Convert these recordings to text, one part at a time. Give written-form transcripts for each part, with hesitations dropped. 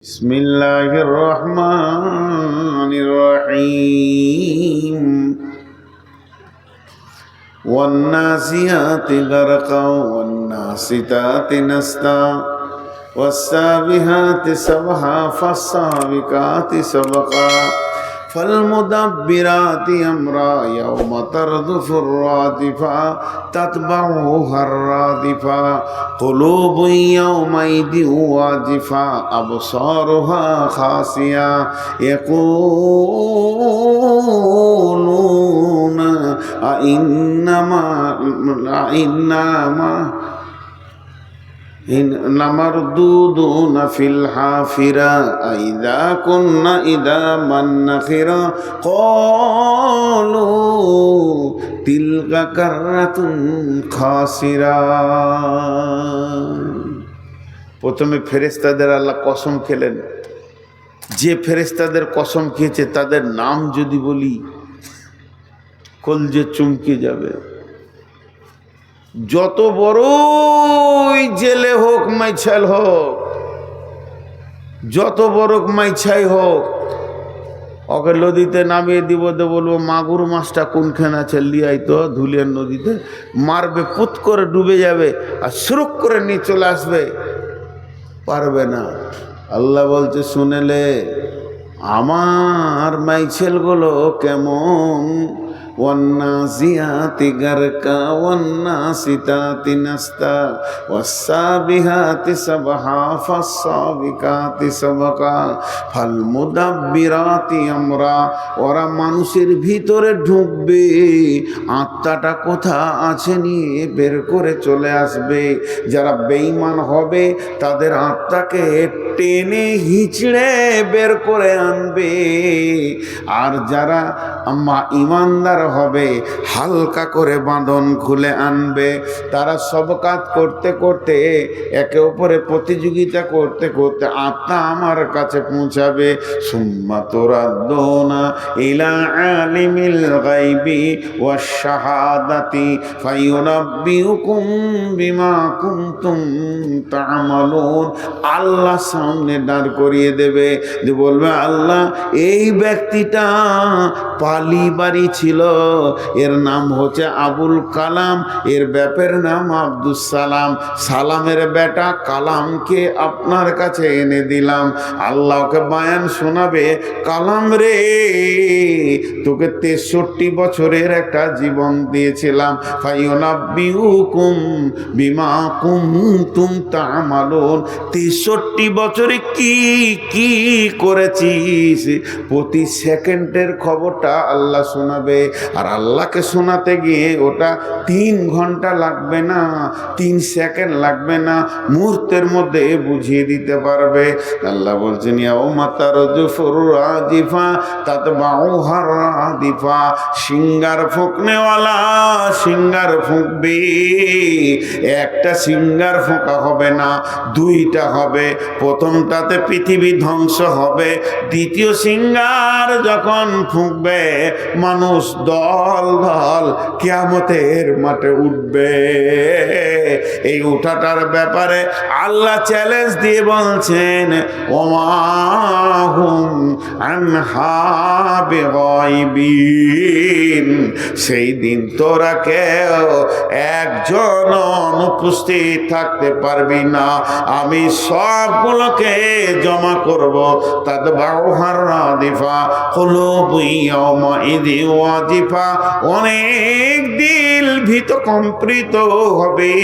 بسم الله الرحمن الرحيم والنازعات غرقا والناشطات نشطا والسابحات سبحا فالسابقات سبقا فالمدبرات أمرا يوم ترجف الرادفة تتبعها الرادفة قلوب يومئذ واجفة أبصارها خاشعة يقولون أئنما لمردودون في الحافرة أئذا كنا عظاما نخرة قالوا تلك كرة خاسرة। প্রথমে ফেরেশতাদের আল্লাহ কসম খেলেন, যে ফেরেশতাদের কসম খেয়েছে তাদের নাম যদি বলি কলজে চমকে যাবে। যত বড়ই জেলে হোক মাইছাল হোক, যত বড় মাইছাই হোক, ওকে নদীতে নামিয়ে দিব, বলবো মাগুর মাছটা কোনখানে আছে লিয়াই তো ধুলিয়ার নদীতে, মারবে, পুত করে ডুবে যাবে আর সুরুক করে নিয়ে চলে আসবে, পারবে না। আল্লাহ বলছে শুনেলে আমার মাইছেলগুলো কেমন, والنازعات غرقا والناشطات نشطا والسابحات سبحا فالسابقات سبقا فالمدبرات امرا। ওরা মানুষের ভিতরে ঢুকবে, আত্মাটা কোথা আছে নিয়ে বের করে চলে আসবে। যারা বেঈমান হবে তাদের আত্মাকে টেনে হিচড়ে বের করে আনবে, আর যারা ইমানদার হবে হালকা করে বাঁধন খুলে আনবে। তারা সব কাজ করতে করতে, একে অপরে প্রতিযোগিতা করতে করতে আত্মা আমার কাছে পৌঁছাবে। সুম্মা তুরাদ্দুনা ইলা আলিমিল গায়বি ওয়াশ শাহাদাতি ফায়ুনাব্বিউকুম বিমা কুনতুম তা'মালুন। আল্লাহ সামনে দাঁড় করিয়ে দেবে, যে বলবে আল্লাহ এই ব্যক্তিটা পালি বাড়ি ছিল, এর নাম হচ্ছে আবুল কালাম, এর বাপের নাম আব্দুস সালাম, সালামের বেটা কালামকে আপনার কাছে এনে দিলাম। আল্লাহকে বায়ান শোনাবে, কালাম রে তোকে 63 বছরের একটা জীবন দিয়েছিলাম, ফায়ুনাব্বিউকুম বিমা কুনতুম তা'মালুন। 63 বছরে কি কি করেছিস প্রতি সেকেন্ডের খবরটা আল্লাহ শোনাবে। আর আল্লাহকে শোনাতে গিয়ে ওটা 3 ঘন্টা লাগবে না, 3 সেকেন্ড লাগবে না, মুহূর্তের মধ্যে বুঝিয়ে দিতে পারবে। আল্লাহ বলছেন ইয়াউমা তারজুফুর রাজিফা তাতবাউহা রাদিফা। সিঙ্গার ফুঁকনেওয়ালা সিঙ্গার ফুঁকবে, একটা সিঙ্গার ফোঁকা হবে না, 2টা হবে। প্রথমটাতে পৃথিবী ধ্বংস হবে, দ্বিতীয় সিঙ্গার যখন ফুঁকবে মানুষ দল দল কিয়ামতের মাঠে উঠবে। এই উঠাটার ব্যাপারে আল্লাহ চ্যালেঞ্জ দিয়ে বলছেন ওমা হুম আনহা বিগাইবিন। সেই দিন তোরা কেউ একজন অনুপস্থিত থাকতে পারবি না, আমি সবগুলোকে জমা করব। তাতবাউহা রাদিফা কুলুবু ইয়াউমাইযি ওয়াজিফা। অনেক দিল ভীত কম্পিত হবে।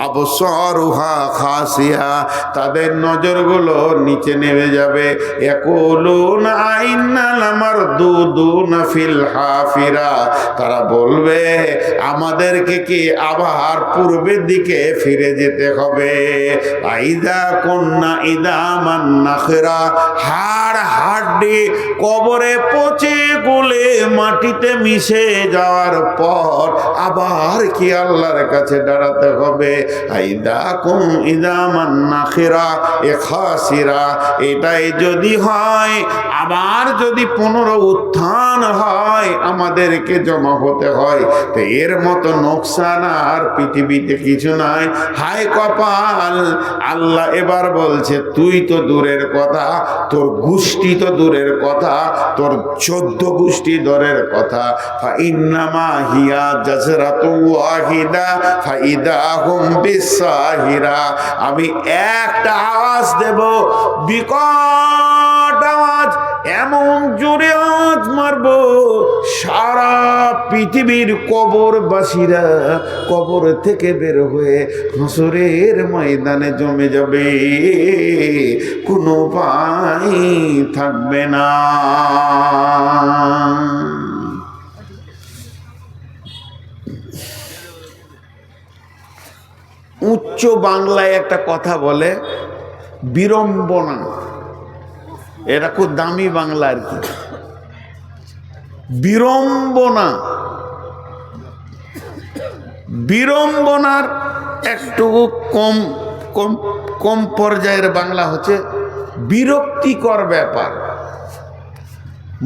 আবসারুহা খাসিয়া, তাদের নজরগুলো নিচে নেমে যাবে। ইয়াকুলুনা আইন্না লামারদুদুনা ফিল হাফিরা। তারা বলবে আমাদেরকে কি আবার পূর্বের দিকে ফিরে যেতে হবে। আইদা কুন্না ইদামান নাখরা, হাড় হাড্ডি কবরে পচে গলে মাটিতে মিশে যাওয়ার পর আবার কি আল্লাহর কাছে দাঁড়াতে হবে। আইদাকুম ইদামান নাখিরা খাসিরা, এটাই যদি হয়, আবার যদি পুনরুত্থান হয়, আমাদেরকে জমা হতে হয়, তো এর মতো নোকসান আর পৃথিবীতে কিছু নাই। হায় কপাল। আল্লাহ এবার বলছে তুই তো দূরের কথা, তোর গোষ্ঠী তো দূরের কথা, তোর 14 গোষ্ঠী দূরের কথা। ফাইন্নামা হিয়া জাজরাতু ওয়াহিদা ফাইদা হুম বিসাহিরা, আমি একটা আওয়াজ দেব, বিকট আওয়াজ, এমন জোরে আওয়াজ মারব, সারা পৃথিবীর কবরবাসীরা কবর থেকে বের হয়ে হাসরের ময়দানে জমে যাবে, কোনো উপায় থাকবে না। উচ্চ বাংলায় একটা কথা বলে বিড়ম্বনা, এটা খুব দামি বাংলা আর কি। বিড়ম্বনা, বিড়ম্বনার একটু কম কম কম পর্যায়ের বাংলা হচ্ছে বিরক্তিকর ব্যাপার।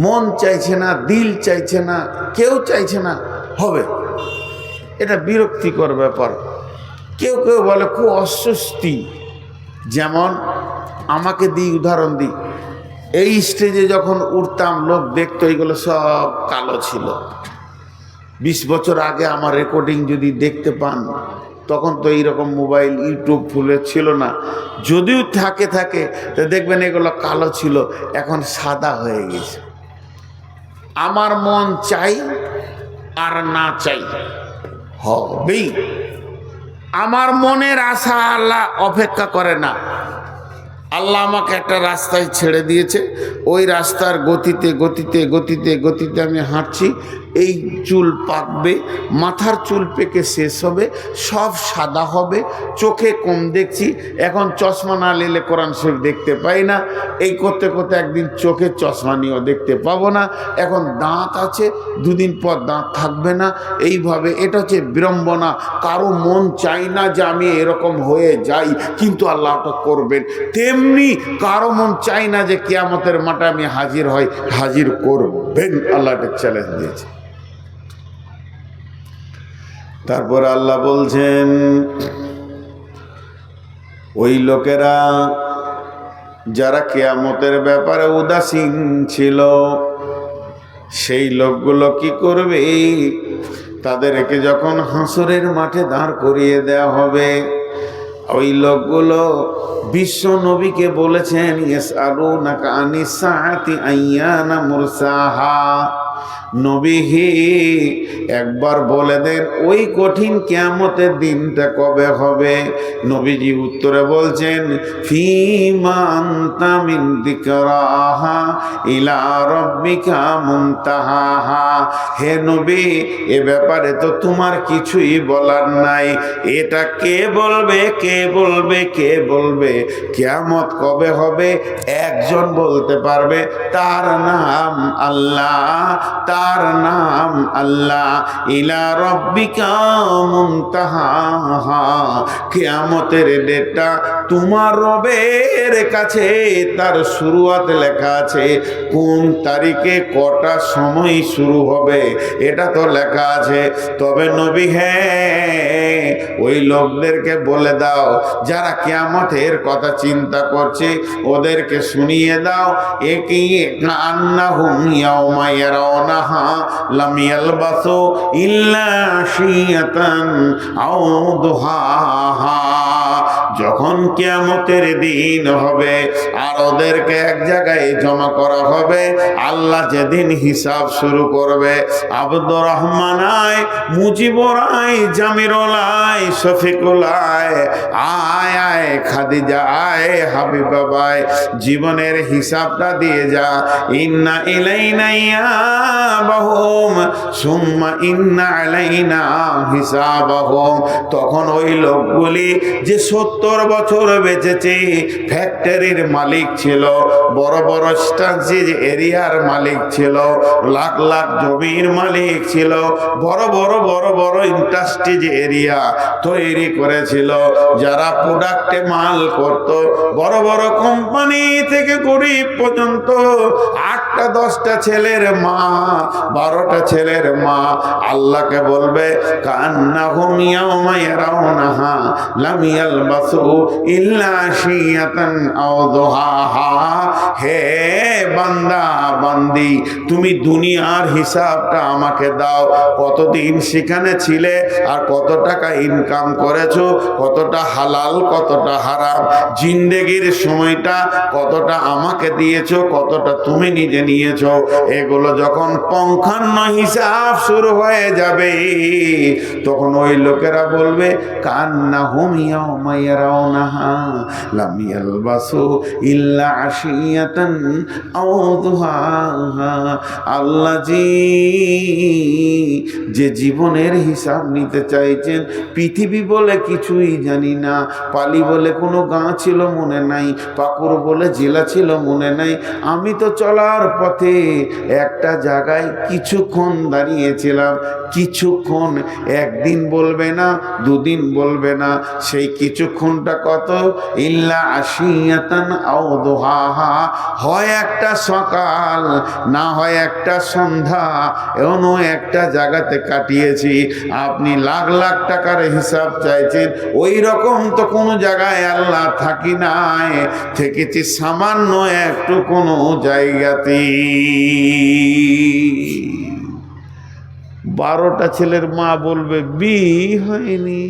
মন চাইছে না, দিল চাইছে না, কেউ চাইছে না, হবে, এটা বিরক্তিকর ব্যাপার। কেউ কেউ বলে খুব অস্বস্তি। যেমন আমাকে দিই, উদাহরণ দিই, এই স্টেজে যখন উঠতাম লোক দেখতো এগুলো সব কালো ছিল। 20 বছর আগে আমার রেকর্ডিং যদি দেখতে পান, তখন তো এইরকম মোবাইল ইউটিউব ফুলে ছিল না, যদিও থাকে তো দেখবেন এগুলো কালো ছিল, এখন সাদা হয়ে গেছে। আমার মন চাই আর না চাই হবেই। আমার মনের আশা আল্লাহ অপেক্ষা করে না। আল্লাহ আমাকে একটা রাস্তায় ছেড়ে দিয়েছে, ওই রাস্তার গতিতে গতিতে গতিতে গতিতে আমি হাঁটছি। এই চুল পাকবে, মাথার চুল পেকে শেষ হবে, সব সাদা হবে, চোখে কম দেখছি, এখন চশমা না নিলে কোরআন শরীফ দেখতে পাই না, এই করতে করতে একদিন চোখে চশমা নিয়েও দেখতে পাবো না, এখন দাঁত আছে, 2 দিন পর দাঁত থাকবে না, এইভাবে। এটা হচ্ছে বিড়ম্বনা। কারো মন চাই না যে আমি এরকম হয়ে যাই, কিন্তু আল্লাহ তো করবেন। তেমনি কারো মন চাই না যে কিয়ামতের মাঠে আমি হাজির হই, হাজির করবেন। আল্লাহ একটা চ্যালেঞ্জ দিয়েছে। তারপর আল্লাহ বলছেন ওই লোকেরা যারা কিয়ামতের ব্যাপারে উদাসীন ছিল, সেই লোকগুলো কি করবে? তাদেরকে যখন হাসরের মাঠে দাঁড় করিয়ে দেওয়া হবে, ওই লোকগুলো বিশ্ব নবীকে বলেছেন ইয়াসআলুনাকা আনিস সাআতি আইয়ানা মুরসাহা, নবী হে একবার বলে দেন ওই কঠিন কিয়ামতের দিনটা কবে হবে। নবীজি উত্তরে বলছেন ফীমা আনতা মিন যিকরাহা ইলা রাব্বিকা মুনতাহাহা, হে নবী এ ব্যাপারে তো তোমার কিছুই বলার নাই। এটা কে বলবে, কে বলবে, কে বলবে? কিয়ামত কবে হবে একজন বলতে পারবে, তার নাম আল্লাহ, তার নাম আল্লাহ। ইলা রাব্বিকা মুনতাহাহা, কিয়ামতের ডেটটা তোমার রবের কাছে তার শুরুয়াত লেখা আছে, কোন তারিখে কটা সময় শুরু হবে এটা তো লেখা আছে। তবে নবী হ্যাঁ ওই লোকদেরকে বলে দাও যারা কিয়ামতের কথা চিন্তা করছে, ওদেরকে শুনিয়ে দাও একি আন্নাহুম ইয়াউমা ইয়ারাউনাহা লাম ইয়ালবাসু ইল্লা আশিয়াতান আও দুহাহা, যখন কিয়ামতের দিন হবে আর ওদেরকে এক জায়গায় জমা করা হবে, আল্লাহ যেদিন হিসাব শুরু করবে, আব্দুর রহমান আয়, মুজিবুর আয়, জামিরুল আয়, শফিকুল আয়, আয় আয়, খাদিজা আয়, হাবিবা আয়, জীবনের হিসাবটা দিয়ে যা। ইন্না ইলাইনা ইয়াবাহুম সুম্মা ইন্না আলাইনা হিসাবাহুম। তখন ওই লোকগুলি যে সত্য 70 বছর বেঁচেছে, ফ্যাক্টরির মালিক ছিল, বড় বড় স্ট্রাটেজিক এরিয়ার মালিক ছিল, লাখ লাখ জমির মালিক ছিল, বড় বড় বড় বড় ইন্ডাস্ট্রিজ এরিয়া তৈরি করেছিল, যারা প্রোডাক্টে মাল করত, বড় বড় কোম্পানি থেকে গরিব পর্যন্ত, 8টা 10টা ছেলের মা, 12টা ছেলের মা আল্লাহকে বলবে কান্নাহুম ইয়াওমা ইয়ারাউনাহা লাম ইয়ালবাসু ইল্লা আশিয়াতান আও দুহাহা। হে বান্দা বান্দি, তুমি দুনিয়ার হিসাবটা আমাকে দাও, কতদিন সেখানে ছিলে আর কত টাকা ইনকাম করেছো, কতটা হালাল কতটা হারাম, জিন্দেগির সময়টা কতটা আমাকে দিয়েছো, কতটা তুমি নিজে নিয়েছো। এগুলো যখন পঙ্খান্ন হিসাব শুরু হয়ে যাবে, তখন ওই লোকেরা বলবে কান্নাহুম ইয়াওমা ইয়ারাউনাহা লাম ইয়ালবাসু ইল্লা আশিয়াতান আও দুহাহা। আল্লাহ জি যে জীবনের হিসাব নিতে চাইছেন, পৃথিবী বলে কিছুই জানি না, পালি বলে কোনো গাঁ ছিল মনে নাই, পাকুর বলে জেলা ছিল মনে নাই, আমি তো চলার পথে একটা জায়গায় কিছুক্ষণ দাঁড়িয়েছিলাম, কিছুক্ষণ, একদিন বলবে না, দুদিন বলবে না, সেই কিছুক্ষণটা কত, ইল্লা আশিয়াতান আও দুহাহা, হয় একটা সকাল না হয় একটা সন্ধ্যা, এমন একটা জায়গাতে কাটিয়েছি। আপনি লাখ লাখ টাকার হিসাব চাইছেন, ওই রকম তো কোনো জায়গায় আল্লাহ থাকি নাই, থেকেছি সামান্য একটু কোনো জায়গাতে। 12টা ছেলের মা বলবে বিয়ে হয়নি,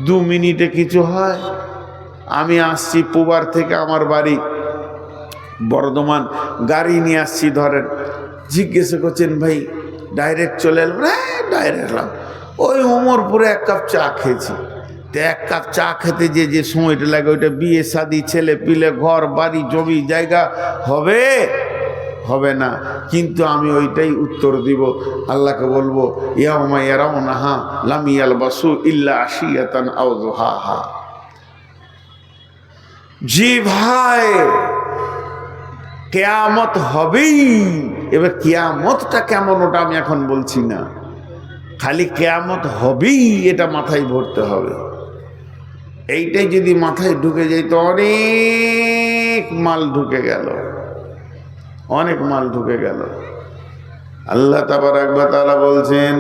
2 মিনিটে কিছু হয়। আমি আসছি পুবার থেকে, আমার বাড়ি বর্ধমান, গাড়ি নিয়ে আসছি ধরেন, জিজ্ঞেস করছেন ভাই ডাইরেক্ট চলে এলাম? ডাইরেক্ট এলাম, ওই উমরপুরে 1 কাপ চা খেয়েছি। তো 1 কাপ চা খেতে যে সময়টা লাগে, ওইটা বিয়ে শাদি, ছেলে পিলে, ঘর বাড়ি জমি জায়গা হবে হবে না। কিন্তু আমি ওইটাই উত্তর দিব, আল্লাহকে বলবো ইয়াওমা ইয়ারাউনাহা লাম ইয়ালবাসু ইল্লা আশিয়াতান আও দুহাহা। জি ভাই, কিয়ামত হবেই। এবার কিয়ামতটা কেমন ওটা আমি এখন বলছি না, খালি কিয়ামত হবেই এটা মাথায় ভরতে হবে। এইটাই যদি মাথায় ঢুকে যায় তো অনেক মাল ঢুকে গেল, অনেক মাল ঢুকে গেল। আল্লাহ তাবারাক ওয়া তাআলা বলছেন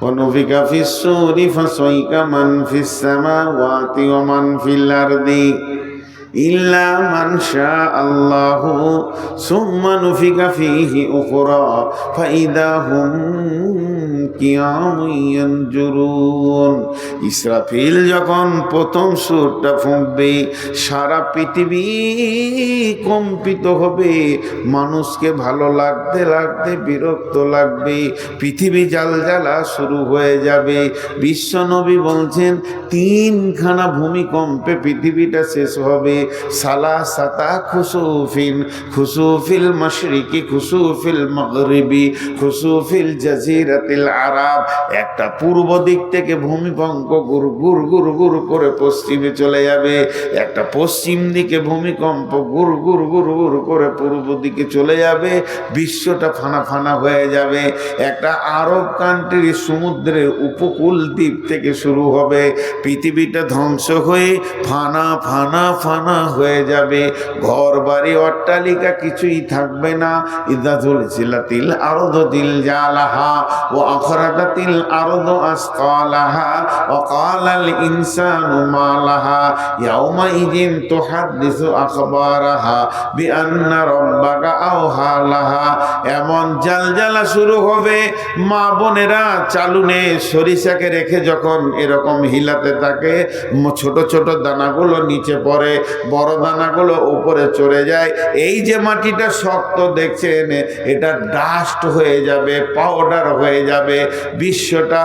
ওয়ানুফিকা ফিস-সূরি ফাসাইকা মান ফিস-সামাওয়াতি ওয়া মান ফিল আরদি ইল্লা মান শাআল্লাহু সুম্মা নুফিকা ফীহি উখরা ফাইদা হুম কিয়ামুন ইয়ানজুরুন। ইসরাফিল যখন প্রথম সুরটা ফুঁকবে, সারা পৃথিবী কম্পিত হবে, মানুষকে ভালো লাগতে লাগতে বিরক্ত লাগবে, পৃথিবী জালজালা শুরু হয়ে যাবে। বিশ্বনবী বলছেন 3খানা ভূমিকম্পে পৃথিবীটা শেষ হবে। সালাসাতা খুসুফিন, খুসুফিল মাশরিকি, খুসুফিল মাগরিবি, খুসুফিল জাজিরাতিল আরব। একটা পূর্ব দিক থেকে ভূমিকম্প গুর গুর গুর গুর করে পশ্চিমে চলে যাবে, একটা পশ্চিম দিকে ভূমিকম্প গুর গুর গুর গুর করে পূর্ব দিকে চলে যাবে, বিশ্বটা ফানা ফানা হয়ে যাবে। একটা আরব কান্ট্রির সমুদ্রের উপকূল দ্বীপ থেকে শুরু হবে, পৃথিবীটা ধ্বংস হয়ে ফানা ফানা ফানা হয়ে যাবে, ঘর বাড়ি অট্টালিকা কিছুই থাকবে না। ইযা যুলজিলাতিল আরদু জিলজালাহা ওয়া আখরাজাতিল আরদু আসকালাহা ওয়া ক্বালাল ইনসানু মা লাহা ইয়াওমা ইযিন তুহাদ্দিসু আখবারাহা বিআন্না রাব্বাকা আওহা লাহা। এমন জালজালা শুরু হবে, মা বোনেরা চালুনে সরিষাকে রেখে যখন এরকম হিলাতে থাকে, ছোট ছোট দানাগুলো নিচে পড়ে, বড় দানাগুলো উপরে চলে যায়। এই যে মাটিটা শক্ত দেখছেন, এটা ডাস্ট হয়ে যাবে, পাউডার হয়ে যাবে বিশ্বটা।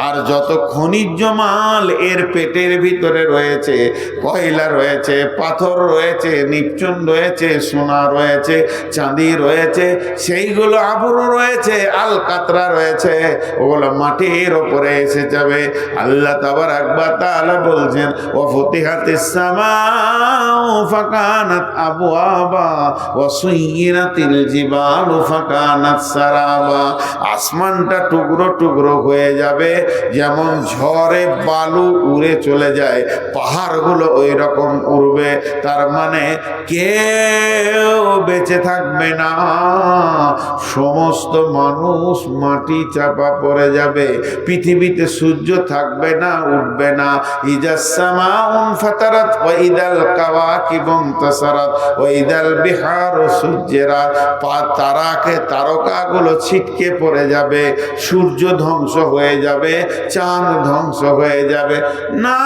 আর যত খনিজ মাল এর পেটের ভিতরে রয়েছে, কয়লা রয়েছে, পাথর রয়েছে, নিপচুন রয়েছে, সোনা রয়েছে, চাঁদি রয়েছে, সেইগুলো আবরু রয়েছে, আলকাতরা রয়েছে, ওগুলো মাটির ওপরে এসে যাবে। আল্লাহ তাবারাক ওয়া তাআলা বলছেন, ওয়া ফুতিহাতিস সামাউ ফাকানাত আবওয়াবা ওয়া সুয়িরাতিল জিবালু ফাকানাত সারাবা। আসমানটা টুকরো টুকরো হয়ে যাবে, যেমন ঝড়ে বালু উড়ে চলে যায়, পাহাড়গুলো ওই রকম উড়বে। তার মানে কেউ বেঁচে থাকবে না, সমস্ত মানুষ মাটি চাপা পড়ে যাবে। পৃথিবীতে সূর্য থাকবে না, উঠবে না। ইজাস সামাউন ফাতারাত ওয়া ইদাল কাওয়াকিবু ইনতাসারাত ওয়া ইদাল বিহারু সুজ্জিরাত। তারকাগুলো ছিটকে পড়ে যাবে, সূর্য ধ্বংস হয়ে যাবে, চাঁদ ধ্বংস হয়ে যাবে। না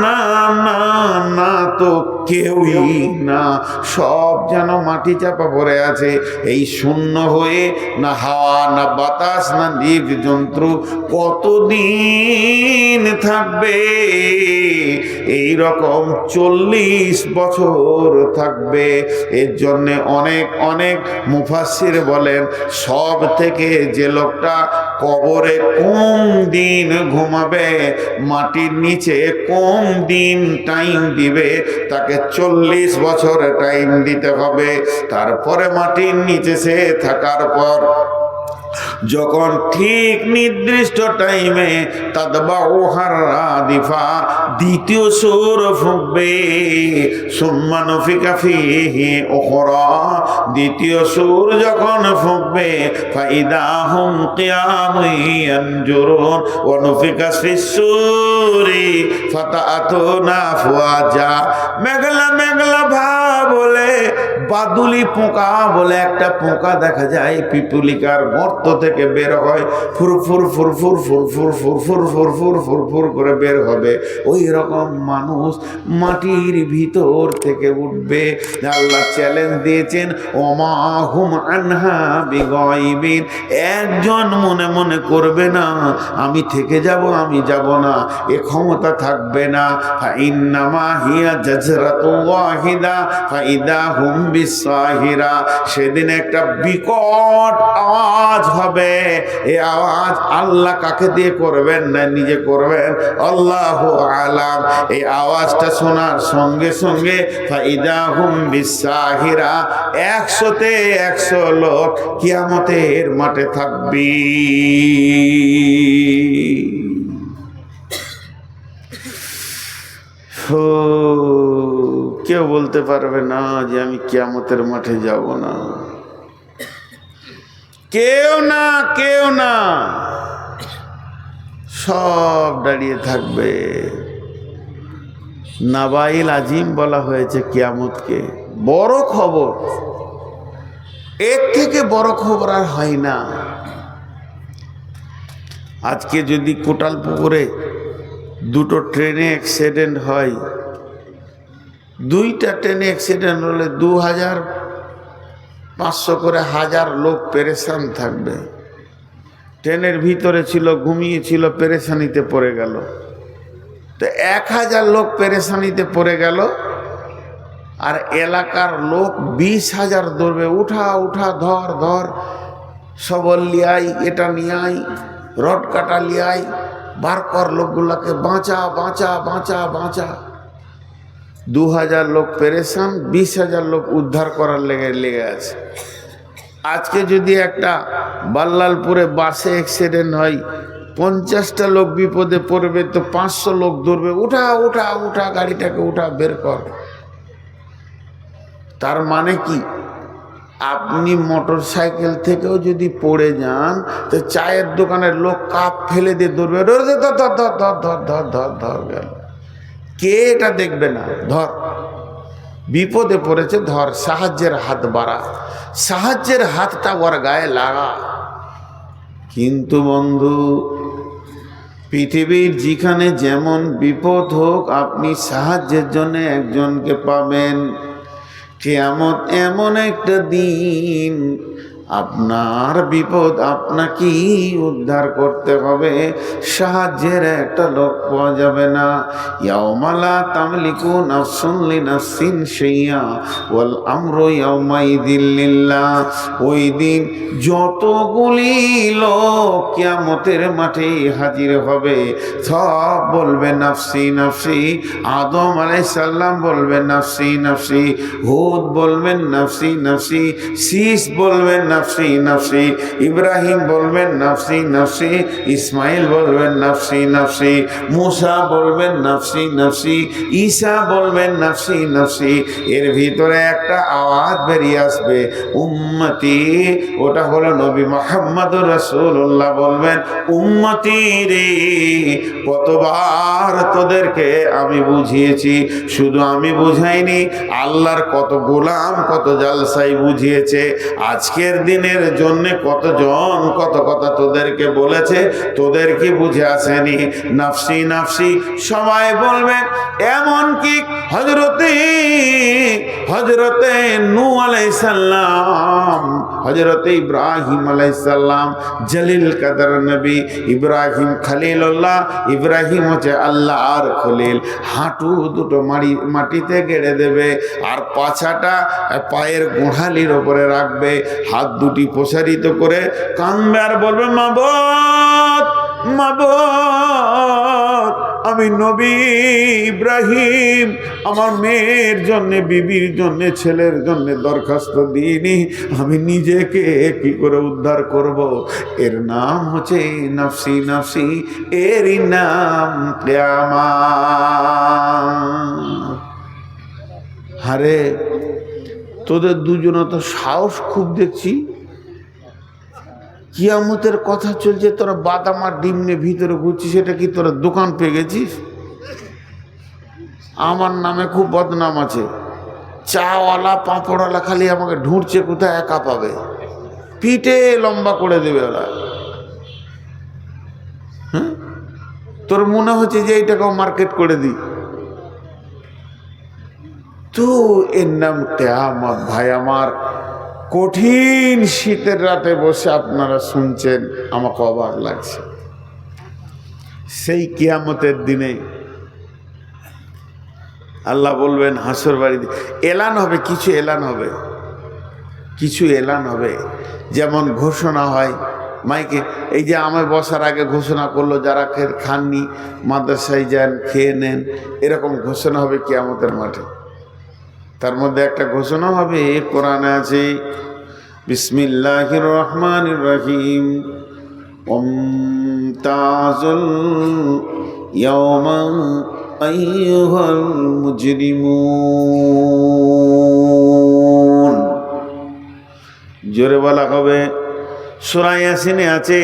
না না না, তো কেউই না, সব যেন মাটি চাপা পড়ে আছে। এই শূন্য হয়ে না হাওয়া, না বাতাস, না জীব জন্তু কতদিন থাকবে? এই রকম 40 বছর থাকবে। এর জন্য অনেক অনেক মুফাসসির বলেন, সব থেকে যে লোকটা কবরে কম দিন ঘুমাবে, মাটির নিচে কম দিন টাইম দিবে, তাকে 40 বছর টাইম দিতে হবে। তারপরে মাটির নিচে সে থাকার পর যখন ঠিক নির্দিষ্ট টাইমে তাদবাউহার রাদিফা, দ্বিতীয় সুর ফুঁকবে, সুম্মা নুফিকা ফীহি উখরা, দ্বিতীয় সুর যখন ফুঁকবে, ফাইদা হুম কিয়ামুন ইয়ানজুরুন ওয়া নুফিকা ফিস-সূরি ফাতাআতুনা আফওয়াজা। মেঘলা মেঘলা ভাব বলে বাদুলি পোকা বলে একটা পোকা দেখা যায়, পিপুলিকার গর্ত থেকে বের হয়, ফুরফুর ফুরফুর ফুরফুর ফুরফুর ফুরফুর ফুরফুর করে বের হবে। ওই রকম মানুষ মাটির ভিতর থেকে উঠবে। আল্লাহ চ্যালেঞ্জ দিয়েছেন, ওমা হুম আনহা বিগাইবিন। একজন মনে মনে করবে না আমি থেকে যাব, আমি যাব না, এ ক্ষমতা থাকবে না। ফাইন্নামা হিয়া জাজরাতু ওয়াহিদা ফাইদা হুম বিসাহিরা। সেদিন একটা বিকট আওয়াজ হবে। এই আওয়াজ আল্লাহ কাকে দিয়ে করবেন না নিজে করবেন, আল্লাহু আলাম। এই আওয়াজটা শোনার সঙ্গে সঙ্গে ফাইদা হুম বিসাহিরা, 100তে 100 লোক কিয়ামতের মাঠে থাকবে। কেউ বলতে পারবে না যে আমি কিয়ামতের মাঠে যাব না, কেউ না, কেউ না, সব দাঁড়িয়ে থাকবে। নাবাইল আজিম বলা হয়েছে কিয়ামতকে, বড় খবর, এর থেকে বড় খবর আর হয় না। আজকে যদি কোটালপুকুরে দুটো ট্রেনে অ্যাক্সিডেন্ট হয়, 2টা ট্রেনে অ্যাক্সিডেন্ট হলে 2500 করে 1000 লোক পেরেশান থাকবে। ট্রেনের ভিতরে ছিল, ঘুমিয়েছিল, পেরেশানিতে পড়ে গেল। তো 1000 লোক পেরেশানিতে পড়ে গেল, আর এলাকার লোক 20,000 দৌড়বে, উঠা উঠা, ধর ধর, সবল লিয়াই, এটা নিয়াই, রড কাটা লিয়াই, বার কর লোকগুলাকে, বাঁচা বাঁচা বাঁচা বাঁচা। 2000 লোক পেরেশান, 20,000 লোক উদ্ধার করার লেগে আছে। আজকে যদি একটা বাল্লালপুরে বাসে অ্যাক্সিডেন্ট হয়, 50টা লোক বিপদে পড়বে, তো 500 লোক দৌড়বে, উঠা উঠা উঠা, গাড়িটাকে উঠা, বের কর। তার মানে কি, আপনি মোটর সাইকেল থেকেও যদি পড়ে যান, তো চায়ের দোকানের লোক কাপ ফেলে দিয়ে দৌড়বে, ধর ধর ধর ধর ধর ধর ধর ধর ধর গেল। কে এটা দেখবে না? ধর, বিপদে পড়েছে, ধর, সাহায্যের হাত বাড়া, সাহায্যের হাতটা ওর গায়ে লাগা। কিন্তু বন্ধু, পৃথিবীর যেখানে যেমন বিপদ হোক আপনি সাহায্যের জন্য একজনকে পাবেন। কিয়ামত এমন একটা দিন, আপনার বিপদ আপনাকেই উদ্ধার করতে হবে, সাহায্যের একটা লোক পাওয়া যাবে না। ইয়াউমা লা তামলিকু নাফসুন লিনাফসিন শাইআ ওয়াল আমরু ইয়াউমাইযিন লিল্লাহ। ওই দিন যতগুলি লোক কিয়ামতের মাঠে হাজির হবে সব বলবে নাফসি নাফসি। আদম আলাইহিস সালাম বলবেন নাফসি নাফসি, হুদ বলবেন নাফসি নাফসি, শীস বলবেন নাফসি নাফসি, ইব্রাহিম বলবেন নাফসি নাফসি, ইসমাইল বলবেন নাফসি নাফসি, মুসা বলবেন নাফসি নাফসি, ঈসা বলবেন নাফসি নাফসি। এর ভিতরে একটা আওয়াজ বেরিয়ে আসবে উম্মতি, ওটা হলো নবী মুহাম্মদুর রাসূলুল্লাহ বলবেন উম্মতি রে, কতবার তোদেরকে আমি বুঝিয়েছি, শুধু আমি বুঝাইনি, আল্লাহর কত গোলাম কত জালসাই বুঝিয়েছে। আজকের দিনের জন্য কতজন কত কথা তোদেরকে বলেছে, তোদের কি বুঝে আসেনি? নাফসি নাফসি সবাই বলবে। এমনকি হজরতে নূহ আলাইহিস সালাম, হজরতে ইব্রাহিম আলাইহিস সালাম, জলিল কদর নবী ইব্রাহিম খলিলুল্লাহ, ইব্রাহিম হচ্ছে আল্লাহর খলিল, হাঁটু দুটো মাটিতে গেড়ে দেবে আর পাছাটা পায়ের গোড়ালির ওপরে রাখবে, হাত দুটি প্রসারিত করে কাঁদবে আর বলবে মাবুদ মাবুদ, আমি নবী ইব্রাহিম আমার মেয়ের জন্য, বিবির জন্য, ছেলের জন্য দরখাস্ত দিইনি, আমি নিজেকে কি করে উদ্ধার করব? এর নাম হচ্ছে নাফসি নাফসি, এরই নাম কিয়ামত। আরে তোদের দুজনে তো সাহস খুব দেখছি, কিয়ামতের কথা চলছে, তোরা বাদাম আর ডিম নিয়ে ভিতরে ঘুরছিস, সেটা কি তোরা দোকান পেয়ে গেছিস? আমার নামে খুব বদনাম আছে, চাওয়ালা পাঁপড়ওয়ালা খালি আমাকে ঢুঁড়ছে, কোথায় একা পাবে, পিঠে লম্বা করে দেবে ওরা। হ্যাঁ, তোর মনে হচ্ছে যে এইটাকেও মার্কেট করে দিই তো, এর নাম কিয়ামত। ভাই আমার, কঠিন শীতের রাতে বসে আপনারা শুনছেন, আমাকে অবাক লাগছে। সেই কিয়ামতের দিনে আল্লাহ বলবেন হাসর বাড়িতে এলান হবে, কিছু এলান হবে, কিছু এলান হবে। যেমন ঘোষণা হয় মাইকে, এই যে আমায় বসার আগে ঘোষণা করলো যারা খাননি মাদ্রাসায় যান খেয়ে নেন, এরকম ঘোষণা হবে কিয়ামতের মাঠে। তার মধ্যে একটা ঘোষণা হবে, কোরআনে আছে বিসমিল্লাহির রহমানির রহিম, ওমতাজুল ইয়াওমা আইয়ুহাল মুজরিমুন। জোরে বলা হবে। সূরা ইয়াসিনে আছে,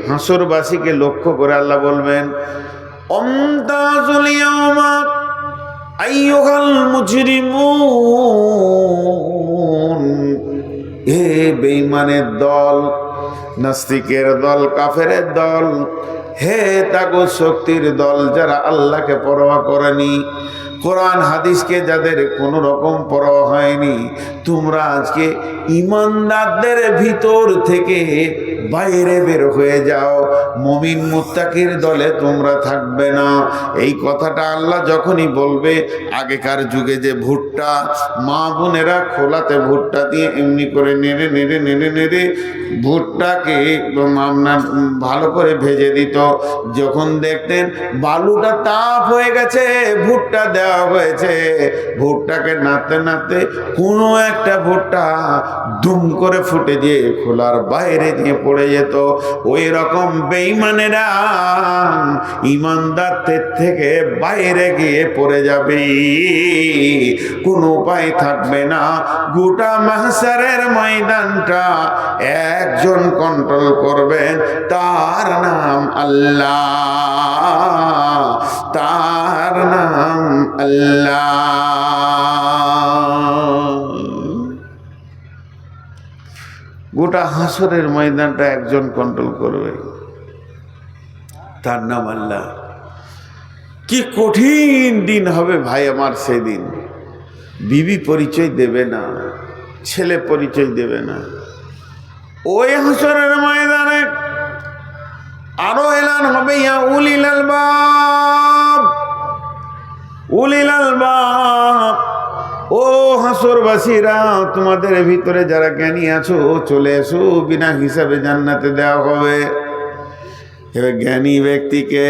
হাসরবাসীকে লক্ষ্য করে আল্লাহ বলবেন ওমতাজুল ইয়াওমা আইয়ুহাল মুজরিমুন। হে বেঈমানের দল, নাস্তিকের দল, কাফেরের দল, হে তাগুত শক্তির দল, যারা আল্লাহকে পরোয়া করেনি, কোরআন হাদিসকে যাদের কোনো রকম পরোয়া হয়নি, তোমরা আজকে ঈমানদারদের ভিতর থেকে বাইরে বের হয়ে যাও, মুমিন মুত্তাকির দলে তোমরা থাকবে না। এই কথাটা আল্লাহ যখনই বলবে, আগেকার যুগে যে ভুট্টা মা বোনেরা খোলাতে ভুট্টা দিয়ে এমনি করে নেড়ে নেড়ে নেড়ে নেড়ে ভুট্টাকে আপনার ভালো করে ভেজে দিত, যখন দেখতেন বালুটা তাপ হয়ে গেছে, ভুট্টা দেওয়া হয়েছে, ভুট্টাকে নাড়তে নাড়তে কোনো একটা ভুট্টা দুম করে ফুটে দিয়ে খোলার বাইরে দিয়ে পড়ে যেত। ওই রকম বেঈমানেরা ঈমানদারদের থেকে বাইরে গিয়ে পড়ে যাবে, কোনো উপায় থাকবে না। গোটা মাহশারের ময়দানটা একজন কন্ট্রোল করবেন, তার নাম আল্লাহ, তার নাম আল্লাহ। গোটা হাসরের ময়দানটা একজন কন্ট্রোল করবে। তার নাম আল্লাহ। কি কঠিন দিন হবে ভাই আমার সেদিন। বিবি পরিচয় দেবে না, ছেলে পরিচয় দেবে না। ওই হাসরের ময়দানে আরো এলান হবে, ইয়া উলিল আলবাব, উলিল আলবাব, ও হাসরবাসীরা, তোমাদের ভিতরে যারা জ্ঞানী আছো চলে এসো, বিনা হিসাবে জান্নাতে দেওয়া হবে। এবার জ্ঞানী ব্যক্তিকে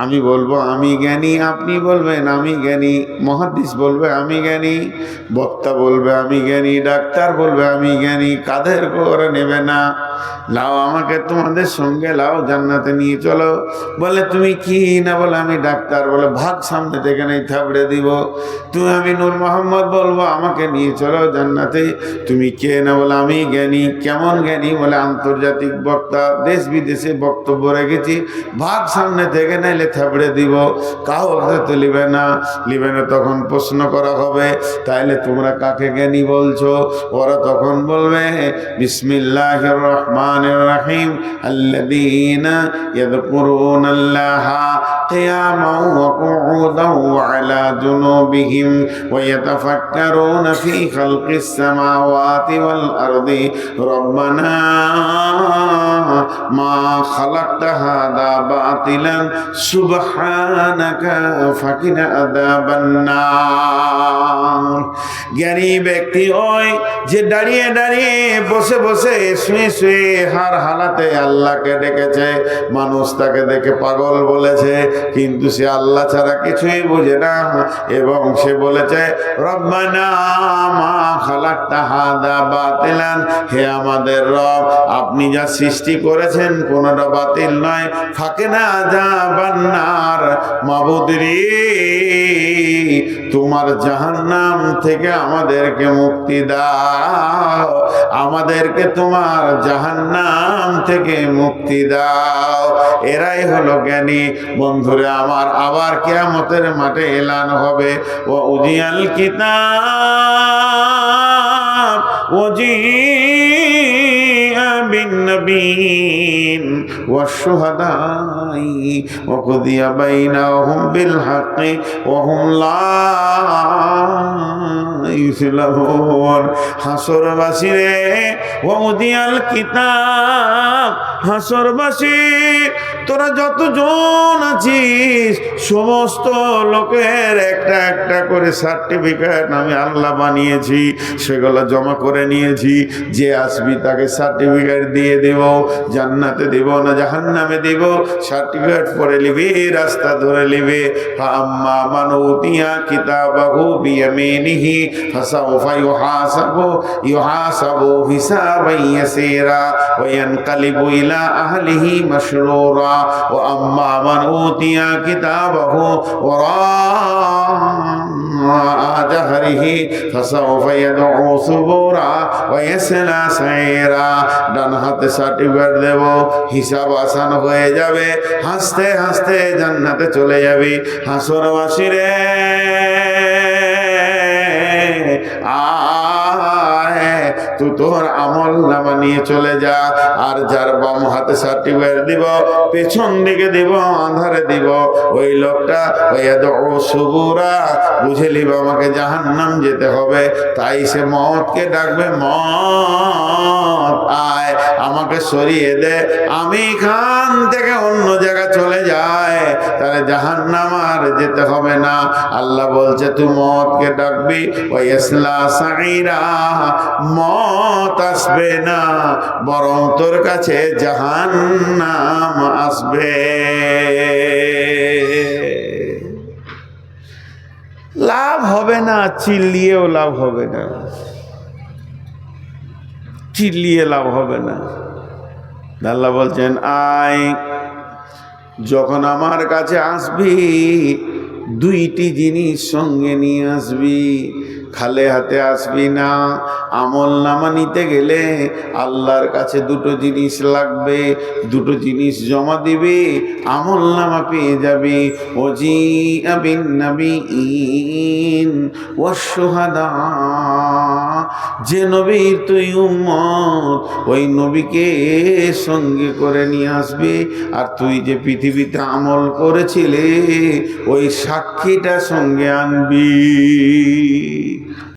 আমি বলবো আমি জ্ঞানী, আপনি বলবেন আমি জ্ঞানী, মুহাদ্দিস বলবে আমি জ্ঞানী, বক্তা বলবে আমি জ্ঞানী, ডাক্তার বলবে আমি জ্ঞানী। কাদের করে নেবে না, লাও আমাকে তোমাদের সঙ্গে লাও, জান্নাতে নিয়ে চলো। বলে তুমি কি না, বলে আমি ডাক্তার, বলে ভাগ সামনে থেকে নেই থাবড়ে দিব। তুমি আমি নূর মোহাম্মদ, বলবো আমাকে নিয়ে চলো জান্নাতে। তুমি কে না, বলে আমি জ্ঞানী। কেমন জ্ঞানী, বলে আন্তর্জাতিক বক্তা, দেশ বিদেশে বক্তব্য রেখেছি, ভাগ সামনে থেকে নাইলে থাবড়ে দিব। কাউকে তো লিবে না, লিবে না। তখন প্রশ্ন করা হবে তাইলে তোমরা কাকে জ্ঞানী বলছো? ওরা তখন বলবে বিসমিল্লাহির রহমানির রহিম, আল্লাযীনা ইয়াযকুরুনাল্লাহা কিয়ামান ওয়া কুউদান ওয়া আলা জুনুবিহিম ওয়া ইয়াতাফাক্কারুনা ফি খালকিস সামাওয়াতি ওয়াল আরদি রব্বানা মা খালাকতা হাদা বাতিলান সুবহানাকা ফাকিনা আযাবান নার। জ্ঞানী ব্যক্তি ওই যে দাঁড়িয়ে দাঁড়িয়ে, বসে বসে, শুয়ে শুয়ে হার হালাতে আল্লাহকে ডেকেছে। মানুষ তাকে দেখে পাগল বলেছে, কিন্তু সে আল্লাহ ছাড়া কিছুই বোঝে না। এবং সে বলেছে রব্বানা মা খালাকতা হাদা বাতিলান, হে আমাদের রব, আপনি যা সৃষ্টি করেছেন কোনটা বাতিল নয়। ফাকিনা আযাবান নার, মাবুদ রে, তোমার জাহান্নাম থেকে আমাদেরকে মুক্তি দাও, আমাদেরকে তোমার জাহান্নাম থেকে মুক্তি দাও। এরাই হলো জ্ঞানী। বন্ধুরে আমার, আবার কিয়ামতের মাঠে এলান হবে, ও উজিয়াল কিতাব ওজিআ বিন-নবিয়্যিন ওয়াশ-শুহাদাই ওয়া কুদিয়া বাইনাহুম বিল হাক্কি ওয়া হুম লা ইউযলামুন। হাসরবাসী রে, ওয়া উদিয়াল কিতাব, হাসরবাসী তোরা যতজন আছিস সমস্ত লোকের একটা একটা করে সার্টিফিকেট আমি আল্লাহ বানিয়েছি, সেগুলো জমা করে নিয়েছি। যে আসবি তাকে সার্টিফিকেট দিয়ে দেব, জান্নাতে দেব না জাহান্নামে দেব, সার্টিফিকেট পরে নিবি, রাস্তা ধরে নিবি। আম্মা মান উতিয়া কিতাবাহু বিয়ামিনিহি ফাসাউফা ইউহাসাবু হিসাবান ইয়াসীরা ওয়া ইয়ানকালিবু ইলা আহলিহি মাসরুরা। ওয়া আম্মা মান উতিয়া কিতাবাহু ওয়ারাআ যাহরিহি ফাসাউফা ইয়াদউ সুবুরা ওয়া ইয়াসলা সাইরা। ডান হাতে সার্টিফিকেট দেব, হিসাব আসান হয়ে যাবে, হাসতে হাসতে জান্নাতে চলে যাবি। হাসরবাসী রে, তুই তোর আমল নামা নিয়ে চলে যা। আর যার বাম হাতে সার্টিফিকেট দিব, পেছন দিকে দিব, আধারে দিব, ওই লোকটা সুবুরা বুঝে নিব আমাকে জাহান্নাম যেতে হবে। তাই সে মওতকে ডাকবে, মওত আয়, আমাকে সরিয়ে দে, আমি এখান থেকে অন্য জায়গা চলে যাই, তাহলে জাহান্নাম আর যেতে হবে না। আল্লাহ বলছে তুই মওতকে ডাকবি, ওয়াইসলা সাইরা, মওত আসবে না, বরং তোর কাছে জাহান্নাম আসবে। লাভ হবে না, চিল্লিয়েও লাভ হবে না, চিল্লিয়ে লাভ হবে না। আল্লাহ বলছেন আয়, যখন আমার কাছে আসবি দুইটি জিনিস সঙ্গে নিয়ে আসবি। খালে হাতে আসবি না। আমল নামা নিতে গেলে আল্লাহর কাছে দুটো জিনিস লাগবে, দুটো জিনিস জমা দিবি, আমল নামা পেয়ে যাবি। ওয়াজিআ বিন নাবিয়্যিন ওয়াশ শুহাদা, যে নবীর তুই উম্মত ওই নবীকে সঙ্গে করে নিয়ে আসবি, আর তুই যে পৃথিবীতে আমল করেছিলে ওই সাক্ষীটা সঙ্গে আনবি।